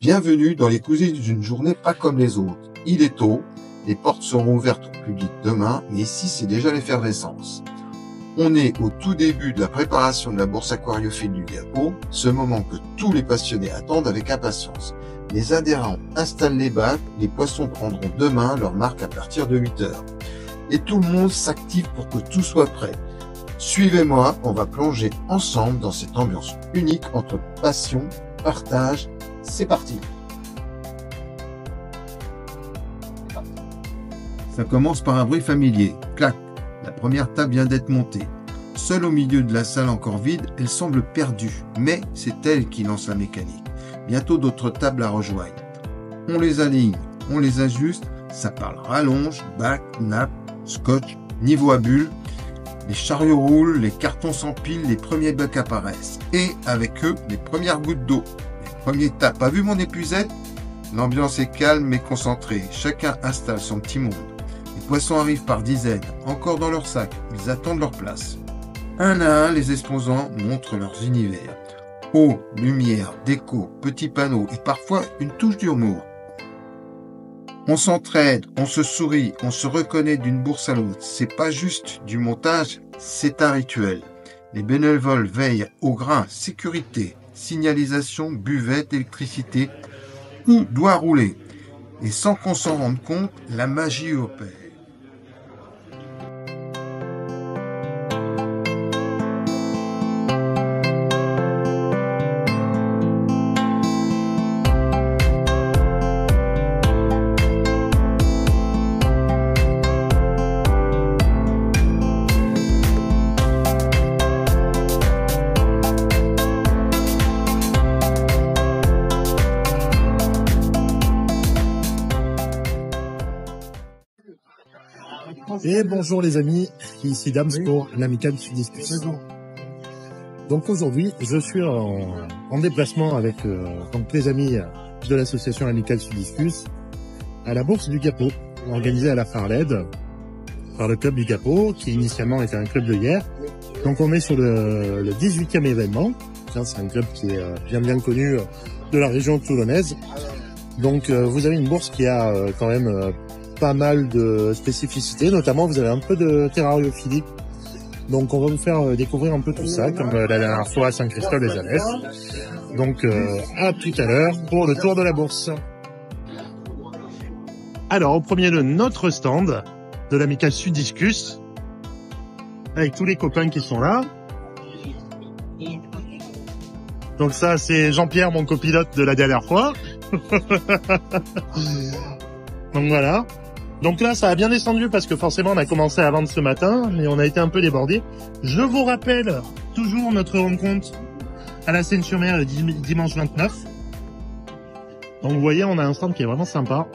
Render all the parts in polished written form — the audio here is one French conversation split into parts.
Bienvenue dans les coulisses d'une journée pas comme les autres. Il est tôt, les portes seront ouvertes au public demain, mais ici c'est déjà l'effervescence. On est au tout début de la préparation de la bourse aquariophile du Gapo, ce moment que tous les passionnés attendent avec impatience. Les adhérents installent les bacs, les poissons prendront demain leur marque à partir de 8 heures. Et tout le monde s'active pour que tout soit prêt. Suivez-moi, on va plonger ensemble dans cette ambiance unique entre passion, partage. C'est parti. Ça commence par un bruit familier. Clac. La première table vient d'être montée. Seule au milieu de la salle encore vide, elle semble perdue, mais c'est elle qui lance la mécanique. Bientôt d'autres tables la rejoignent. On les aligne, on les ajuste, ça parle rallonge, bac, nappe, scotch, niveau à bulles. Les chariots roulent, les cartons s'empilent, les premiers bacs apparaissent. Et avec eux, les premières gouttes d'eau. Les premiers tapes. Pas vu mon épuisette? L'ambiance est calme mais concentrée. Chacun installe son petit monde. Les poissons arrivent par dizaines, encore dans leur sac. Ils attendent leur place. Un à un, les exposants montrent leurs univers. Eau, lumière, déco, petits panneaux et parfois une touche d'humour. On s'entraide, on se sourit, on se reconnaît d'une bourse à l'autre. C'est pas juste du montage, c'est un rituel. Les bénévoles veillent au grain, sécurité, signalisation, buvette, électricité. Tout doit rouler. Et sans qu'on s'en rende compte, la magie opère. Et bonjour les amis, ici Dams pour l'Amicale Sudiscus. Donc aujourd'hui, je suis en déplacement avec donc les amis de l'association Amicale Sudiscus à la bourse du Gapo, organisée à la Farled par le club du Gapo, qui initialement était un club de hier. Donc on est sur le 18e événement. C'est un club qui est bien connu de la région toulonnaise. Donc vous avez une bourse qui a quand même pas mal de spécificités, notamment vous avez un peu de terrariophilie. Donc on va vous faire découvrir un peu tout ça, comme la dernière fois à Saint-Christophe-les-Alès. Donc à tout à l'heure pour le tour de la bourse. Alors au premier de notre stand de l'Amicale Sudiscus, avec tous les copains qui sont là. Donc ça c'est Jean-Pierre, mon copilote de la dernière fois. Donc voilà. Donc là, ça a bien descendu parce que forcément, on a commencé à vendre ce matin, mais on a été un peu débordé. Je vous rappelle toujours notre rencontre à la Seine-sur-Mer le dimanche 29. Donc vous voyez, on a un stand qui est vraiment sympa.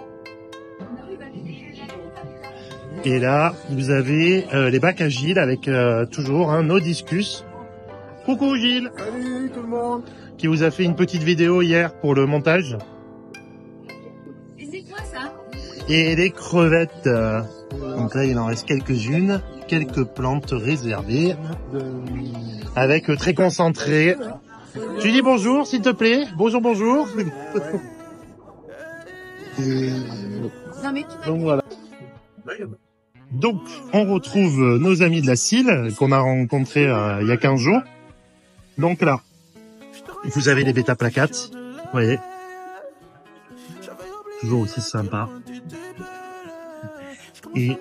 Et là, vous avez les bacs à Gilles avec toujours nos discus. Coucou Gilles. Salut tout le monde. Qui vous a fait une petite vidéo hier pour le montage. Et les crevettes, donc là il en reste quelques-unes, quelques plantes réservées, avec très concentré. Tu dis bonjour s'il te plaît, bonjour. Donc voilà. Donc on retrouve nos amis de la CIL qu'on a rencontrés il y a 15 jours. Donc là, vous avez les bêta placates, vous voyez. Toujours aussi sympa. Et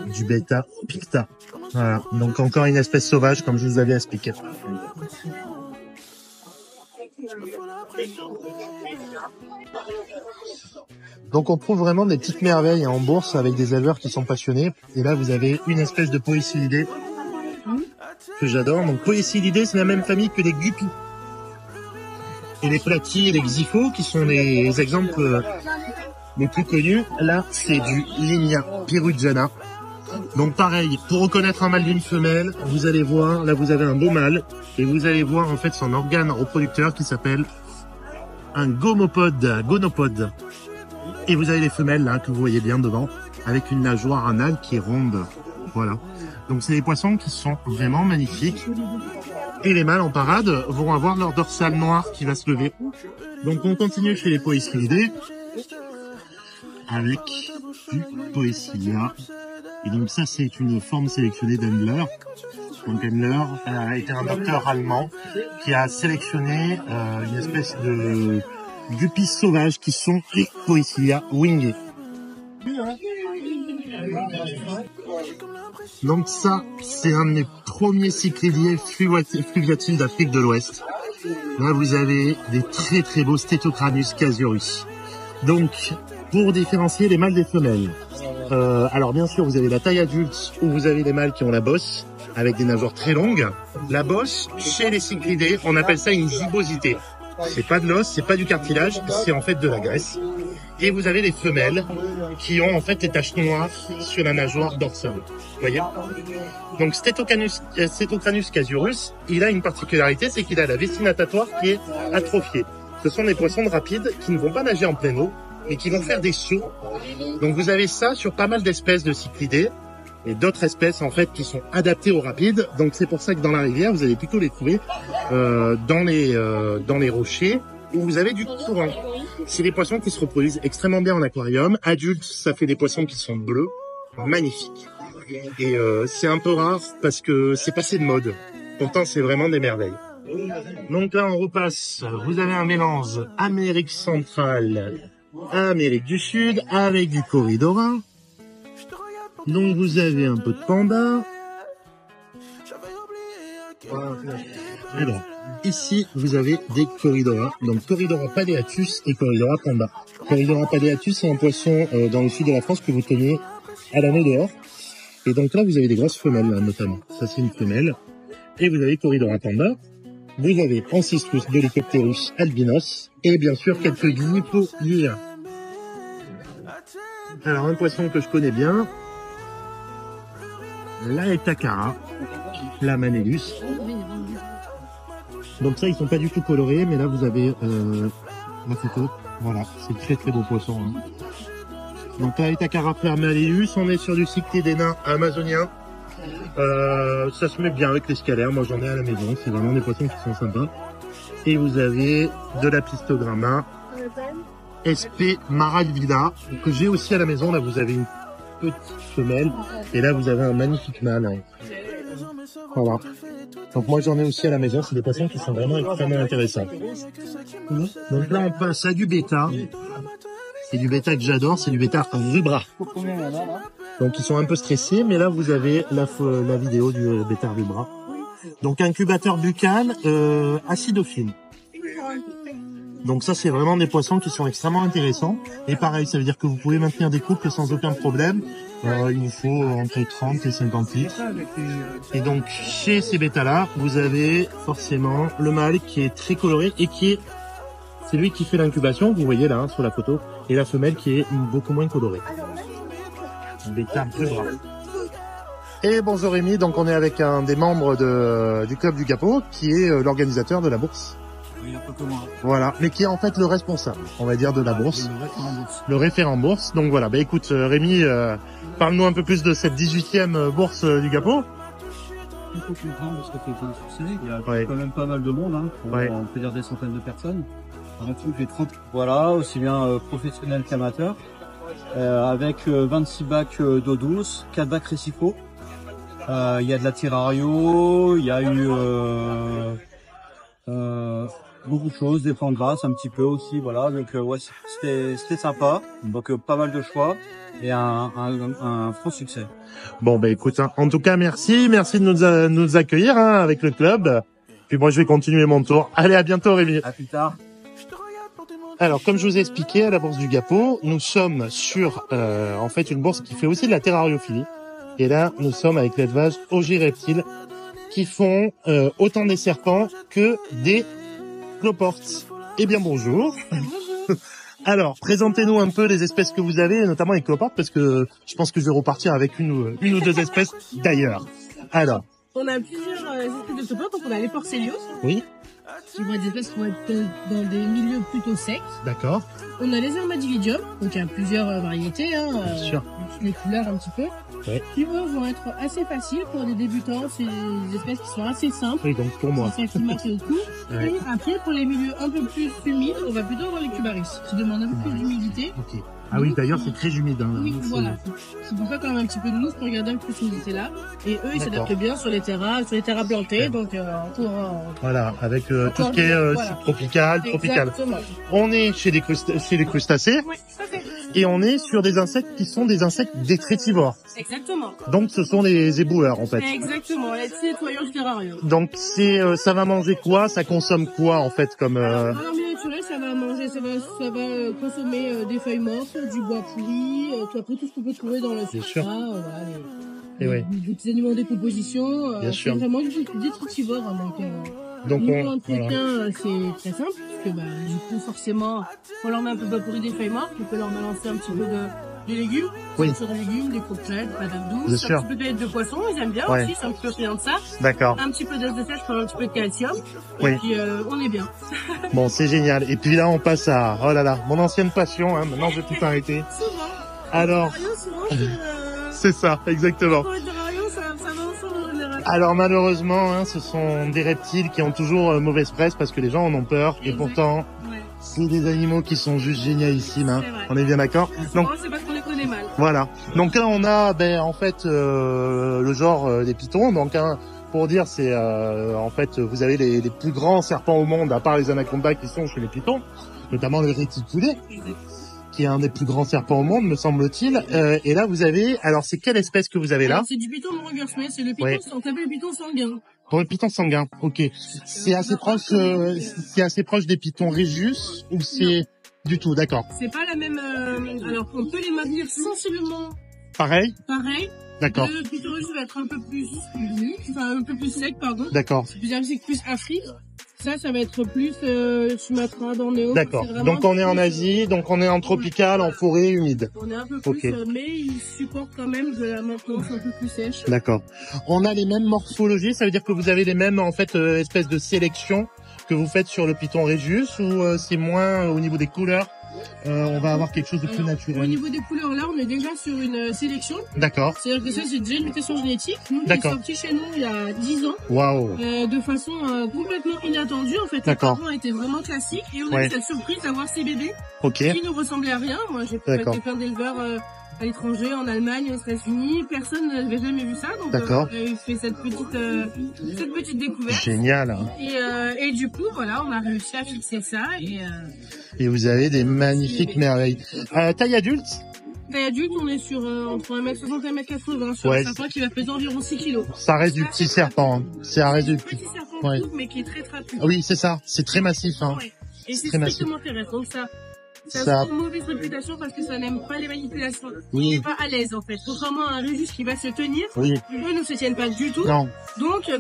du bêta picta. Voilà. Donc encore une espèce sauvage comme je vous avais expliqué. Donc on trouve vraiment des petites merveilles en bourse avec des éleveurs qui sont passionnés. Et là vous avez une espèce de poécylidée que j'adore. Donc poécylidée, c'est la même famille que les guppies. Et les platis et les xyphos qui sont les exemples les plus connus. Là, c'est du Linia perugiana. Donc pareil, pour reconnaître un mâle d'une femelle, vous allez voir, là vous avez un beau mâle, et vous allez voir en fait son organe reproducteur qui s'appelle un gonopode. Et vous avez les femelles là, que vous voyez bien devant, avec une nageoire anale qui est ronde. Voilà. Donc c'est des poissons qui sont vraiment magnifiques. et les mâles en parade vont avoir leur dorsale noire qui va se lever. Donc on continue chez les Poecilidae avec du Poecilia. Et donc ça c'est une forme sélectionnée d'Endler. Donc Endler a été un docteur allemand qui a sélectionné une espèce de guppies sauvages qui sont les Poecilia wingés. Donc ça, c'est un de mes premiers cycridiers fluviatiles d'Afrique de l'Ouest. Là, vous avez des très très beaux Stetocranus casurus. Donc, pour différencier les mâles des femelles, alors bien sûr, vous avez la taille adulte où vous avez les mâles qui ont la bosse, avec des nageoires très longues. La bosse, chez les cyclidés, on appelle ça une gibbosité. C'est pas de l'os, c'est pas du cartilage, c'est en fait de la graisse. Et vous avez les femelles qui ont en fait des taches noires sur la nageoire dorsale. Vous voyez? Donc Stetocranus casurus, il a une particularité, c'est qu'il a la vessie natatoire qui est atrophiée. Ce sont des poissons rapides qui ne vont pas nager en pleine eau, mais qui vont faire des sauts. Donc vous avez ça sur pas mal d'espèces de cyclidés et d'autres espèces en fait qui sont adaptées au rapide. Donc c'est pour ça que dans la rivière, vous allez plutôt les trouver dans les rochers où vous avez du courant. C'est des poissons qui se reproduisent extrêmement bien en aquarium. Adultes, ça fait des poissons qui sont bleus, magnifiques. Et c'est un peu rare parce que c'est passé de mode. Pourtant, c'est vraiment des merveilles. Donc là, on repasse. Vous avez un mélange Amérique centrale, Amérique du Sud, avec du Corydoras. Donc vous avez un peu de panda. Alors, ici, vous avez des Corydoras. Donc Corydoras palliatus et Corydoras panda. Corydoras palliatus, c'est un poisson dans le sud de la France que vous tenez à l'année dehors. Et donc là, vous avez des grosses femelles, là, notamment. Ça, c'est une femelle. Et vous avez Corydoras panda. Vous avez Ancystus dolichopterus albinos. Et bien sûr, quelques Glypholia. Alors, un poisson que je connais bien. La Etacara, la Manellus. Donc ça, ils sont pas du tout colorés, mais là, vous avez la photo. Voilà, c'est très très beau poisson. Hein. Donc la Etacara Manellus, on est sur du cyclidé nain amazonien. Ça se met bien avec les scalaires, moi j'en ai à la maison, c'est vraiment des poissons qui sont sympas. Et vous avez de la Pistogramma, SP Maragvida, que j'ai aussi à la maison. Là, vous avez une petite femelle, et là, vous avez un magnifique mâle. Hein. Voilà. Donc moi, j'en ai aussi à la maison, c'est des poissons qui sont vraiment extrêmement intéressants. Donc là, on passe à du bêta. C'est du bêta que j'adore, c'est du bêta rubra. Donc ils sont un peu stressés, mais là vous avez la vidéo du bêta rubra. Donc incubateur buccale, acidophile. Donc ça c'est vraiment des poissons qui sont extrêmement intéressants. Et pareil, ça veut dire que vous pouvez maintenir des couples sans aucun problème. Il vous faut entre 30 et 50 litres. Et donc chez ces bêtas-là, vous avez forcément le mâle qui est très coloré et qui est... C'est lui qui fait l'incubation, vous voyez là hein, sur la photo, et la femelle qui est beaucoup moins colorée. Bêta rubra. Et bonjour Rémi, donc on est avec un des membres du club du Gapo, qui est l'organisateur de la bourse. Oui, un peu comme moi. Voilà, mais qui est en fait le responsable, on va dire, de la bourse. Le référent bourse. Donc voilà, bah écoute Rémi, parle-nous un peu plus de cette 18e bourse du Gapo. Il faut comprendre ce que c'est un succès. Il y a quand même pas mal de monde, hein, on peut dire des centaines de personnes. En tout, j'ai 30, voilà, aussi bien professionnels qu'amateurs, avec 26 bacs d'eau douce, 4 bacs récifaux. Il y a de la terrario, il y a eu beaucoup de choses, des plans de grâce un petit peu aussi, voilà. Donc ouais, c'était sympa. Donc pas mal de choix et un franc succès. Bon bah écoute, hein, en tout cas merci de nous accueillir hein, avec le club. Puis moi je vais continuer mon tour. Allez, à bientôt Rémi. À plus tard. Alors, comme je vous ai expliqué, à la bourse du Gapo, nous sommes sur, en fait, une bourse qui fait aussi de la terrariophilie. Et là, nous sommes avec l'élevage Ogireptiles, qui font autant des serpents que des cloportes. Eh bien, bonjour. Bonjour. Alors, présentez-nous un peu les espèces que vous avez, notamment les cloportes, parce que je pense que je vais repartir avec une ou deux espèces d'ailleurs. Alors. On a plusieurs espèces de cloportes, donc on a les Porcelius. Oui. qui vont être des espèces qui vont être dans des milieux plutôt secs. D'accord. On a les Armadillidium, donc il y a plusieurs variétés, hein, Bien sûr. les couleurs un petit peu, Ouais. qui vont être assez faciles pour des débutants. C'est des espèces qui sont assez simples. Oui, donc pour moi. C'est ça qui marche le coup. Ouais. Et après, pour les milieux un peu plus humides, on va plutôt avoir les Cubaris, qui demandent un peu plus d'humidité. Ok. Ah oui, d'ailleurs, c'est très humide. Hein, Oui, c'est- voilà. C'est pour ça quand même un petit peu de mousse pour garder un peu cette humidité-là. Et eux, ils D'accord. s'adaptent bien sur les terrains plantées, Ouais. donc Voilà, avec tout ce qui est Voilà. subtropical, tropical. Exactement. On est chez les crustacés Oui, tout à fait. et on est sur des insectes qui sont des insectes détritivores. Exactement. Donc ce sont les éboueurs en fait. Exactement, les petits nettoyants du terrarium. Donc c'est ça va manger quoi? Ça consomme quoi en fait comme Alors, dans milieu naturel, ça va manger, ça va consommer des feuilles mortes, du bois pourri, tout après tout ce qu'on peut trouver dans le Bien substrat, sûr. voilà, Et ouais. des petits aliments en décomposition. Bien sûr. C'est vraiment du détritivore, hein, Donc niveau on entretien, voilà. c'est très simple, parce que du coup, forcément, on leur met un peu de bois pourri, des feuilles mortes, on peut leur balancer un petit peu de légumes, Oui. sur des légumes, des croquettes, patates Bien douces, sûr. un petit peu de poisson, ils aiment bien Ouais. aussi, c'est un petit peu friand de ça, D'accord. un petit peu d'os de sèche pour un petit peu de calcium, Oui. et puis on est bien. Bon, c'est génial. Et puis là on passe à oh là là, mon ancienne passion hein, maintenant je vais tout arrêter. Souvent. Alors, c'est ça, exactement. Ça va ensemble en général. Alors malheureusement, hein, ce sont des reptiles qui ont toujours mauvaise presse parce que les gens en ont peur. Et pourtant, Ouais. c'est des animaux qui sont juste génialissimes. Hein. C'est vrai. On est bien d'accord. Donc Souvent, c'est parce qu'on les connaît mal. voilà. Donc là, on a en fait le genre des pitons. Donc pour dire, c'est en fait vous avez les plus grands serpents au monde, à part les anacondas qui sont chez les pitons, notamment le réticulé, qui est un des plus grands serpents au monde, me semble-t-il. Et là, vous avez, alors c'est quelle espèce que vous avez là? Alors, c'est du python montregursmet, c'est le python, Ouais. on s'appelle le python sanguin. Pour le python sanguin, ok. C'est assez proche des pythons Régius ou c'est du tout, d'accord. C'est pas la même, alors on peut les maintenir sensiblement Pareil, pareil. d'accord, Le python russe va être un peu plus nu, enfin un peu plus sec, pardon. d'accord, C'est plus Afrique. Ça va être plus Sumatra, Bornéo. d'accord. C'est vraiment Donc on est en plus- Asie, donc on est en tropical, en forêt humide. On est un peu plus, Ok. mais ils supportent quand même de la maintenance un peu plus sèche. D'accord. On a les mêmes morphologies, ça veut dire que vous avez les mêmes en fait espèces de sélection que vous faites sur le python Régius ou c'est moins au niveau des couleurs on va avoir quelque chose de plus Au naturel. niveau des couleurs, là, on est déjà sur une sélection. D'accord. C'est-à-dire que ça, c'est déjà une mutation génétique. Nous, qui est D'accord. sorti chez nous il y a 10 ans, Waouh. de façon complètement inattendue. En fait, les D'accord. parents étaient vraiment classiques. Et on a Ouais. eu cette surprise d'avoir ces bébés Ok. qui ne ressemblaient à rien. Moi, j'ai D'accord. fait plein d'éleveurs à l'étranger, en Allemagne, aux États-Unis. Personne n'avait jamais vu ça. Donc, D'accord. on a fait cette petite découverte. Génial. Et du coup, voilà, on a réussi à fixer ça. Et vous avez des magnifiques merveilles. Taille adulte? Taille adulte, on est sur entre 1m60 et 1m80 sur Ouais. un serpent qui va peser environ 6 kg. Ça reste du petit serpent. Hein. Ça reste du Petit petit. serpent Ouais. coupe, mais qui est très trapu. Oui, c'est ça. C'est très massif. Hein. Ouais. Et C'est c'est très massif. strictement terrestre. Donc ça Ça- a une mauvaise réputation parce que ça n'aime pas les manipulations. Oui. Il n'est pas à l'aise en fait. Contrairement à un Régus qui va se tenir, Oui. eux ne se tiennent pas du tout. Non. Donc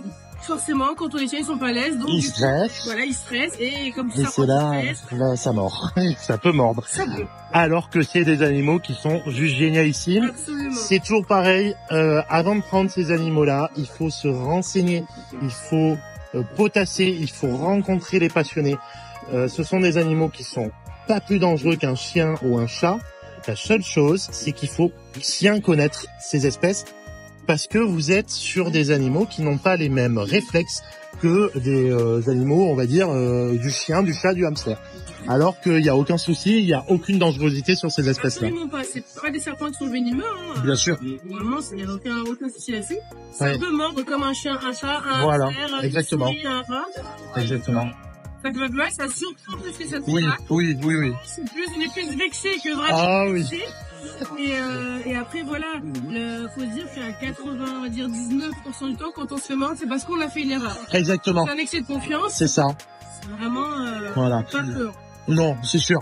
forcément, quand on les tient, ils sont pas à l'aise. Donc Il du coup, stresse. voilà, ils stressent et comme Et ça, c'est là, ça mord. Ça peut mordre. ça peut. Alors que c'est des animaux qui sont juste génialissimes. Absolument. C'est toujours pareil. Avant de prendre ces animaux-là, il faut se renseigner, il faut potasser, il faut rencontrer les passionnés. Ce sont des animaux qui sont pas plus dangereux qu'un chien ou un chat. La seule chose, c'est qu'il faut bien connaître ces espèces parce que vous êtes sur des animaux qui n'ont pas les mêmes réflexes que des animaux, on va dire, du chien, du chat, du hamster. Alors qu'il n'y a aucun souci, il n'y a aucune dangerosité sur ces espèces-là. Absolument pas. C'est pas des serpents qui sont venimeux. Hein. Bien sûr. Normalement, il n'y a aucun souci là-dessus. Ça Ouais. peut mordre comme un chien, un chat, un Voilà, hamster, exactement. une souris, un rat. Exactement. Ça peut ouais, ça surprend plus que ça ne Oui, fait pas. oui, oui, oui. On est plus vexé que vraiment Ah oui. vexé. Et après, voilà, faut se dire qu'à 80, on va dire 19% du temps, quand on se fait mordre, c'est parce qu'on a fait une erreur. Exactement. C'est un excès de confiance. C'est ça. C'est vraiment Voilà. pas peur. Non, c'est sûr.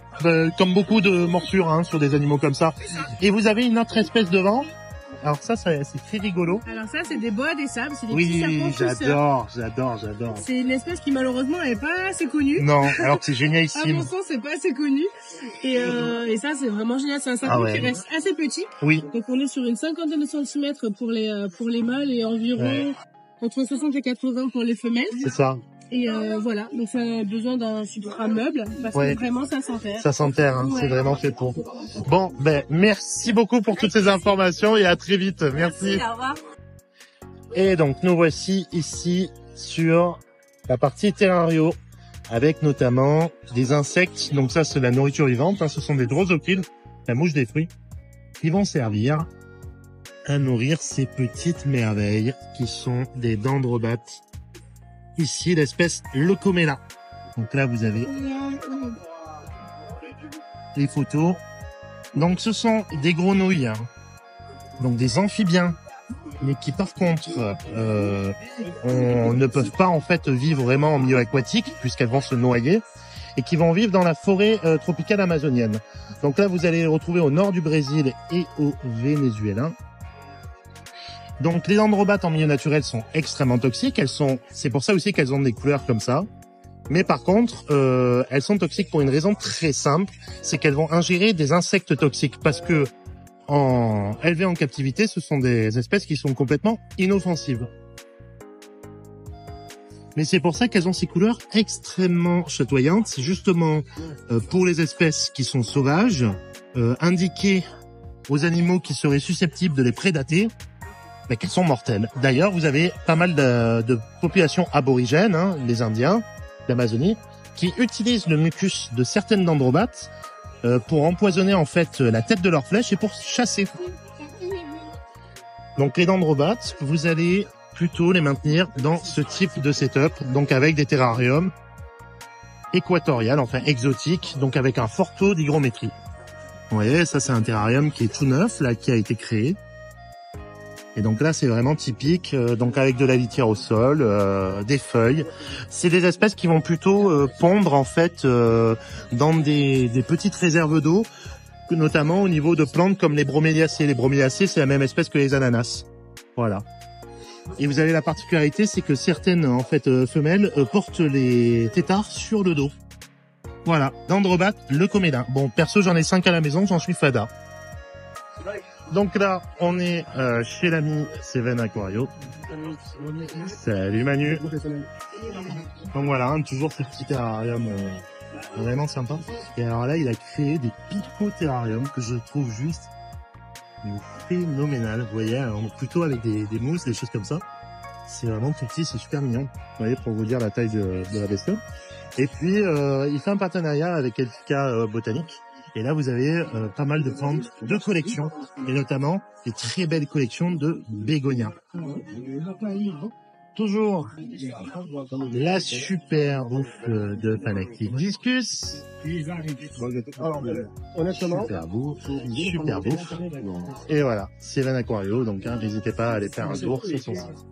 Comme beaucoup de morsures hein, sur des animaux comme ça. Et vous avez une autre espèce devant. Alors ça, c'est très rigolo. Alors ça, c'est des boas des sables, c'est des petits Oui, serpents fisseurs. j'adore. C'est une espèce qui malheureusement n'est pas assez connue. Non, alors que c'est À génialissime. mon sens, c'est pas assez connu. Et ça, c'est vraiment génial. C'est un serpent Ah ouais. qui reste assez petit. Oui, Donc on est sur une cinquantaine de centimètres pour les mâles et environ Ouais. entre 60 et 80 pour les femelles. c'est ça. Et voilà, donc ça a besoin d'un substrat meuble, parce que vraiment ça s'enterre. Ça s'enterre, hein, c'est vraiment fait pour. Bon, ben merci beaucoup pour toutes ces informations et à très vite. Merci. Au revoir. Et donc nous voici ici sur la partie terrario, avec notamment des insectes. Donc ça c'est la nourriture vivante, hein, ce sont des drosophiles, la mouche des fruits, qui vont servir à nourrir ces petites merveilles qui sont des dendrobates. Ici, l'espèce Leucomela. Donc là, vous avez les photos. Donc, ce sont des grenouilles, hein. Donc des amphibiens, mais qui par contre ne peuvent pas en fait vivre vraiment en milieu aquatique puisqu'elles vont se noyer et qui vont vivre dans la forêt tropicale amazonienne. Donc là, vous allez les retrouver au nord du Brésil et au Venezuela. Donc les dendrobates en milieu naturel sont extrêmement toxiques. C'est pour ça aussi qu'elles ont des couleurs comme ça. Mais par contre, elles sont toxiques pour une raison très simple, c'est qu'elles vont ingérer des insectes toxiques parce que élevées en captivité, ce sont des espèces qui sont complètement inoffensives. Mais c'est pour ça qu'elles ont ces couleurs extrêmement chatoyantes. C'est justement pour les espèces qui sont sauvages, indiquer aux animaux qui seraient susceptibles de les prédater, mais qu'elles sont mortelles. D'ailleurs, vous avez pas mal de populations aborigènes, hein, les Indiens d'Amazonie, qui utilisent le mucus de certaines dendrobates pour empoisonner en fait la tête de leurs flèches et pour chasser. Donc les dendrobates, vous allez plutôt les maintenir dans ce type de setup, donc avec des terrariums équatoriales, enfin exotiques, donc avec un fort taux d'hygrométrie. Vous voyez, ça c'est un terrarium qui est tout neuf, là, qui a été créé. Et donc là, c'est vraiment typique, donc avec de la litière au sol, des feuilles. C'est des espèces qui vont plutôt pondre en fait dans des petites réserves d'eau, notamment au niveau de plantes comme les broméliacées. Les broméliacées, c'est la même espèce que les ananas. Voilà. Et vous avez la particularité, c'est que certaines en fait femelles portent les têtards sur le dos. Voilà, dendrobate Leucomela. Bon, perso, j'en ai 5 à la maison, j'en suis fada. Donc là, on est chez l'ami Seven Aquario. Salut Manu. Donc voilà, hein, toujours ce petit terrarium vraiment sympa. Et alors là, il a créé des pico-terrariums que je trouve juste phénoménal. Vous voyez, alors, plutôt avec des mousses, des choses comme ça. C'est vraiment tout petit, c'est super mignon. Vous voyez, pour vous dire la taille de la bestiole. Et puis, il fait un partenariat avec Elfica Botanique. Et là, vous avez pas mal de plantes de collection, et notamment des très belles collections de bégonias. Toujours la super bouffe de Panactic Discus. Super bouffe, super bouffe. Et voilà, Seven Aquario, donc hein, n'hésitez pas à aller faire un tour sur son site.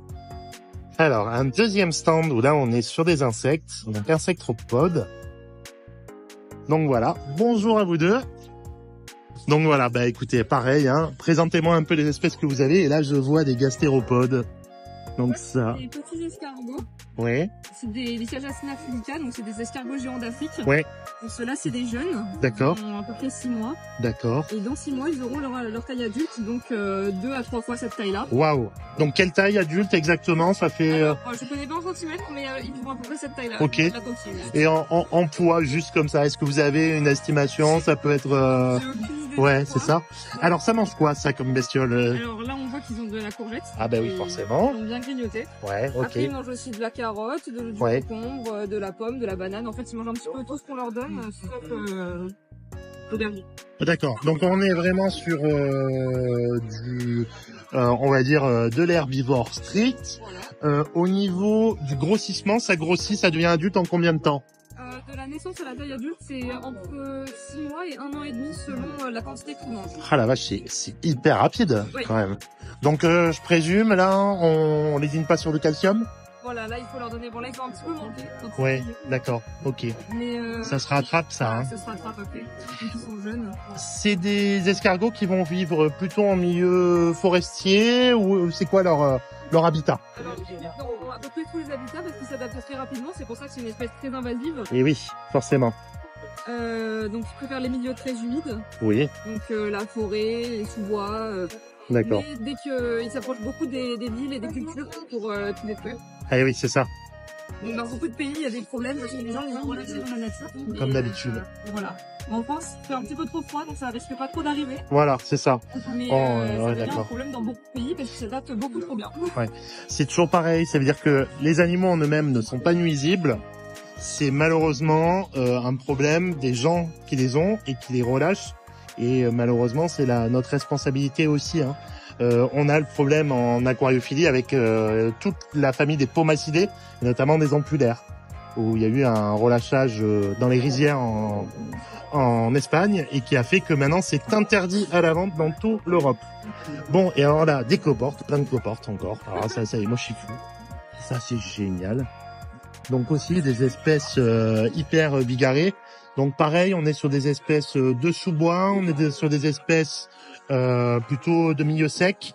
Alors, un deuxième stand où là, on est sur des insectes, donc insectopodes. Donc voilà, bonjour à vous deux. Donc voilà, bah écoutez, pareil, hein, présentez-moi un peu les espèces que vous avez. Et là, je vois des gastéropodes. Donc ça. Des petits escargots. Ouais. C'est des Cajacina filica, donc c'est des escargots géants d'Afrique. Ouais. Donc ceux-là, c'est des jeunes. D'accord. Ils ont à peu près 6 mois. D'accord. Et dans 6 mois, ils auront leur taille adulte, donc 2 à 3 fois cette taille-là. Waouh. Donc quelle taille adulte exactement? Ça fait... Alors, je connais pas en centimètres, mais ils font à peu près cette taille-là. Ok. Et en poids, juste comme ça, est-ce que vous avez une estimation? Ça peut être... Ouais, c'est ça. Alors ça mange quoi, ça, comme bestiole? Alors là, on voit qu'ils ont de la courgette. Ah bah oui, forcément. Ils ont bien grignoté. Ouais, ok. Après, ils mangent aussi de la carotte, du concombre, de la pomme, de la banane. En fait, ils mangent un petit peu tout ce qu'on leur donne, sauf l'aubergine. D'accord. Donc on est vraiment sur on va dire de l'herbivore strict. Au niveau du grossissement, ça grossit, ça devient adulte en combien de temps? De la naissance à la taille adulte, c'est entre 6 mois et 1 an et demi selon la quantité qu'ils mangent. Ah la vache, c'est hyper rapide quand même. Donc je présume là, on les dîne pas sur le calcium? Voilà, là il faut leur donner. Bon là ils vont un petit peu monter. Ouais, d'accord, ok. Mais ça se rattrape ça. Hein. Ça se rattrape après. Ils sont jeunes. C'est des escargots qui vont vivre plutôt en milieu forestier ou c'est quoi leur habitat? Alors, on a à peu près tous les habitats parce qu'ils s'adaptent très rapidement. C'est pour ça que c'est une espèce très invasive. Et oui, forcément. Donc ils préfèrent les milieux très humides. Oui. Donc la forêt, les sous-bois. D'accord. Mais dès qu'ils s'approchent beaucoup des villes et des cultures pour tout détruire. Ah oui, c'est ça. Donc, dans beaucoup de pays, il y a des problèmes parce que les gens vont relaxer dans la nature. Comme d'habitude. Voilà. En France, il fait un petit peu trop froid, donc ça risque pas trop d'arriver. Voilà, c'est ça. Mais ouais, ça devient un d'accord. problème dans beaucoup de pays parce que ça date beaucoup trop bien. Ouais. C'est toujours pareil, ça veut dire que les animaux en eux-mêmes ne sont pas nuisibles. C'est malheureusement un problème des gens qui les ont et qui les relâchent. Et malheureusement, c'est notre responsabilité aussi. Hein. On a le problème en aquariophilie avec toute la famille des pomacidés, notamment des ampulaires, où il y a eu un relâchage dans les rizières en Espagne et qui a fait que maintenant c'est interdit à la vente dans toute l'Europe. Bon, et alors là, des cloportes, plein de cloportes encore. Alors ça y est, moi je suis fou. Ça c'est génial. Donc aussi des espèces hyper bigarrées. Donc pareil, on est sur des espèces de sous-bois, on est sur des espèces plutôt de milieu sec.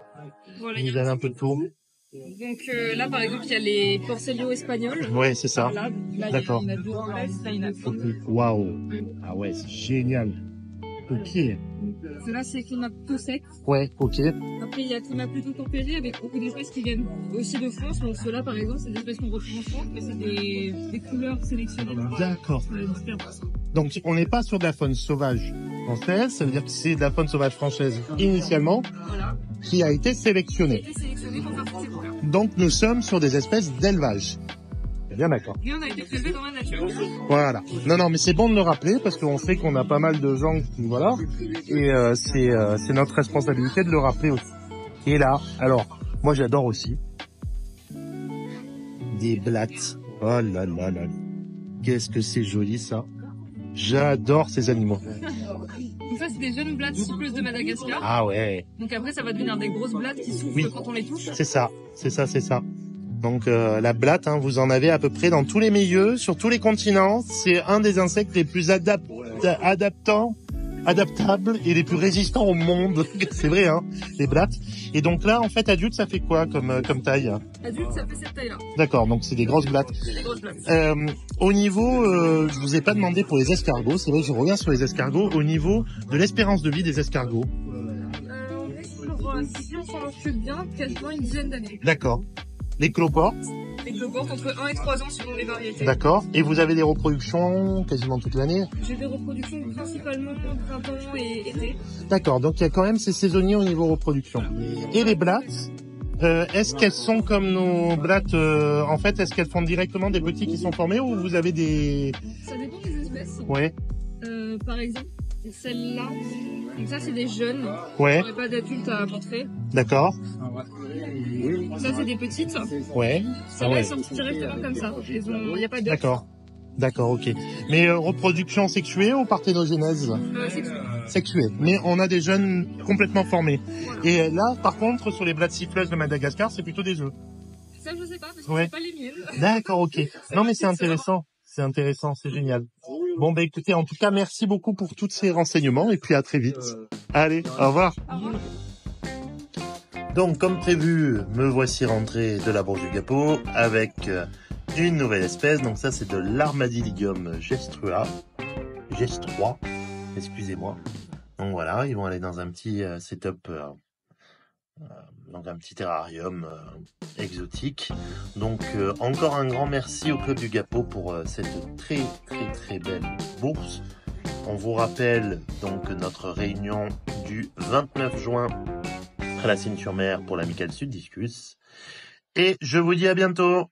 Voilà, Vous avez un peu de tout. Donc là, par exemple, il y a les porcellios espagnols. Ouais, c'est ça. Là, D'accord. il y en a deux espèces, là, il y en a deux. Waouh. Ah ouais, c'est génial. Ok. Ceux-là, c'est climat plutôt sec. Ouais, ok. Après, il y a climat plutôt tempéré avec beaucoup d'espèces qui viennent aussi de France. Donc ceux-là, par exemple, c'est des espèces qu'on retrouve en France, mais c'est des couleurs sélectionnées. D'accord. Donc, on n'est pas sur de la faune sauvage française, ça veut dire que c'est de la faune sauvage française initialement, Voilà. qui a été sélectionnée. Qui a été sélectionné pour faire toutes ces couleurs. Donc, nous sommes sur des espèces d'élevage. Bien d'accord. Rien n'a été prélevé dans la nature. Voilà. Non, mais c'est bon de le rappeler parce qu'on sait qu'on a pas mal de gens qui, voilà, et c'est notre responsabilité de le rappeler aussi. Et là, alors, moi j'adore aussi des blattes. Oh là là là là. Qu'est-ce que c'est joli ça. J'adore ces animaux. Donc ça, c'est des jeunes blattes soupleuses de Madagascar. Ah ouais. Donc après, ça va devenir des grosses blattes qui soufflent Oui. quand on les touche. C'est ça. Donc la blatte, hein, vous en avez à peu près dans tous les milieux, sur tous les continents. C'est un des insectes les plus adaptables et les plus résistants au monde. C'est vrai, hein, les blattes. Et donc là, en fait, adulte, ça fait quoi comme taille? Adulte, ça fait cette taille-là. D'accord, donc c'est des grosses blattes. C'est des grosses blattes. Au niveau, je vous ai pas demandé pour les escargots. C'est vrai, je reviens sur les escargots. Au niveau de l'espérance de vie des escargots. On est sur, si on s'en occupe bien, quasiment une dizaine d'années. D'accord. Les cloportes. Les cloportes entre 1 et 3 ans selon les variétés. D'accord. Et vous avez des reproductions quasiment toute l'année? J'ai des reproductions principalement pour printemps et été. D'accord, donc il y a quand même ces saisonniers au niveau reproduction. Et les blattes, est-ce qu'elles sont comme nos blattes, en fait, est-ce qu'elles font directement des petits qui sont formés ou vous avez des... Ça dépend des espèces. Ouais, Par exemple, celle-là, donc ça c'est des jeunes. ouais, Il n'y a pas d'adultes à montrer. d'accord, Ça c'est des petites. ouais, Ça va sortir directement comme ça. Il n'y a pas d'œufs. d'accord, ok. Mais reproduction sexuée ou parthénogénèse? Sexuée. Mais on a des jeunes complètement formés. Et là, par contre, sur les blattes siffleuses de Madagascar, c'est plutôt des œufs. Ça je sais pas parce que Ouais. c'est pas les miennes. D'accord, ok. Non, mais c'est intéressant. C'est intéressant, c'est génial. Bon, bah écoutez, en tout cas, merci beaucoup pour tous ces renseignements et puis à très vite. Allez, au revoir. Au revoir. Donc, comme prévu, me voici rentré de la Bourse du Gapeau avec une nouvelle espèce. Donc ça, c'est de l'Armadillidium gestrua. Excusez-moi. Donc voilà, ils vont aller dans un petit setup, donc un petit terrarium exotique. Donc encore un grand merci au Club du Gapeau pour cette très très très belle bourse. On vous rappelle donc notre réunion du 29 juin à la Cine-sur-Mer pour l'Amicale Sud Discus. Et je vous dis à bientôt.